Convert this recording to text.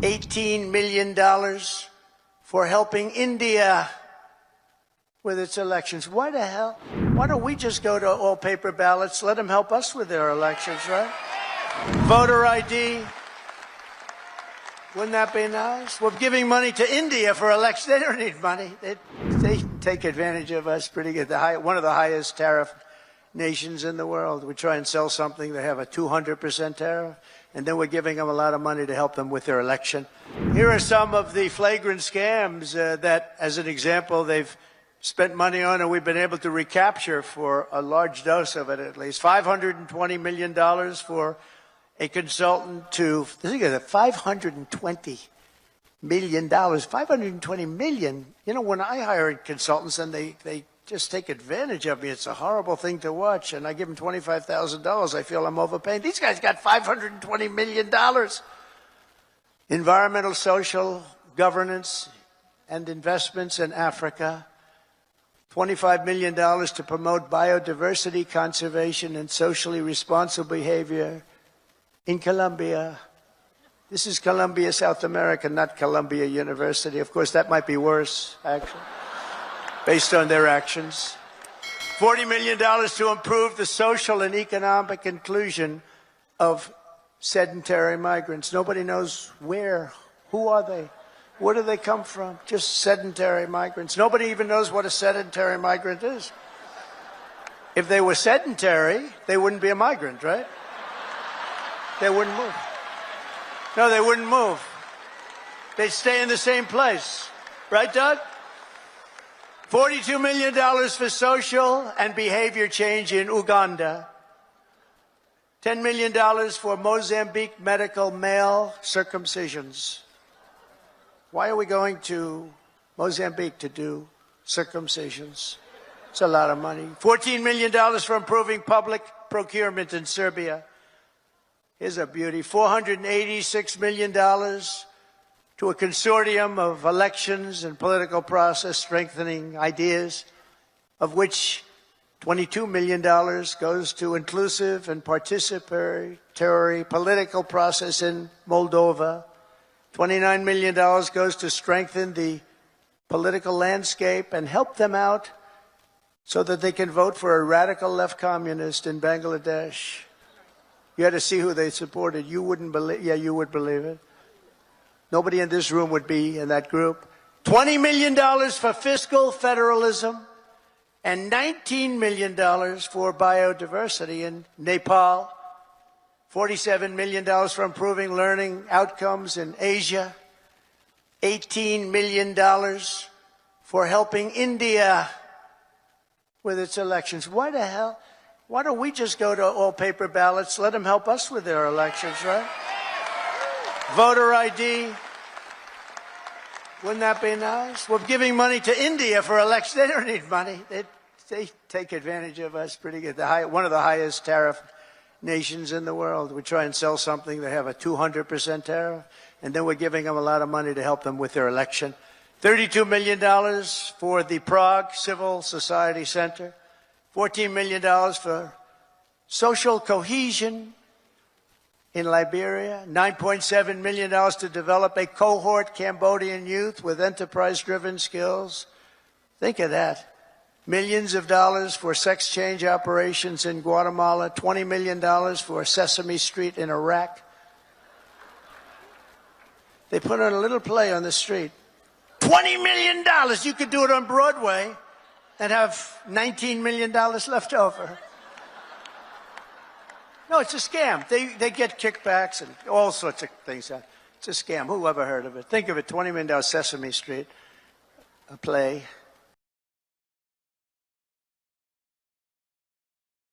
$18 million for helping India with its elections. Why the hell? Why don't we just go to all paper ballots, let them help us with their elections, right? Voter ID. Wouldn't that be nice? We're giving money to India for elections. They don't need money. They take advantage of us pretty good. One of the highest tariff nations in the world. We try and sell something, they have a 200% tariff, and then we're giving them a lot of money to help them with their election. Here are some of the flagrant scams that, as an example, they've spent money on and we've been able to recapture for a large dose of it at least. $520 million for a consultant to, think of it, $520 million, $520 million. You know, when I hire consultants and they just take advantage of me, it's a horrible thing to watch, and I give them $25,000, I feel I'm overpaying. These guys got $520 million. Environmental, social, governance, and investments in Africa. $25 million to promote biodiversity, conservation, and socially responsible behavior in Colombia. This is Colombia, South America, not Columbia University. Of course, that might be worse, actually, based on their actions. $40 million to improve the social and economic inclusion of sedentary migrants. Nobody knows where. Who are they? Where do they come from? Just sedentary migrants. Nobody even knows what a sedentary migrant is. If they were sedentary, they wouldn't be a migrant, right? They wouldn't move. No, they wouldn't move. They'd stay in the same place. Right, Doug? $42 million for social and behavior change in Uganda. $10 million for Mozambique medical male circumcisions. Why are we going to Mozambique to do circumcisions? It's a lot of money. $14 million for improving public procurement in Serbia. Here's a beauty. $486 million to a consortium of elections and political process strengthening ideas, of which $22 million goes to inclusive and participatory political process in Moldova. $29 million goes to strengthen the political landscape and help them out so that they can vote for a radical left communist in Bangladesh. You had to see who they supported. You wouldn't believe, yeah, you would believe it. Nobody in this room would be in that group. $20 million for fiscal federalism and $19 million for biodiversity in Nepal. $47 million for improving learning outcomes in Asia. $18 million for helping India with its elections. Why the hell? Why don't we just go to all paper ballots, let them help us with their elections, right? Voter ID. Wouldn't that be nice? We're giving money to India for elections. They don't need money. They take advantage of us pretty good. One of the highest tariff nations in the world. We try and sell something, they have a 200% tariff, and then we're giving them a lot of money to help them with their election. $32 million for the Prague Civil Society Center. $14 million for social cohesion in Liberia. $9.7 million to develop a cohort Cambodian youth with enterprise-driven skills. Think of that. Millions of dollars for sex change operations in Guatemala. $20 million for Sesame Street in Iraq. They put on a little play on the street. $20 million! You could do it on Broadway and have $19 million left over. No, it's a scam. They get kickbacks and all sorts of things. It's a scam. Who ever heard of it? Think of it, $20 million Sesame Street, a play.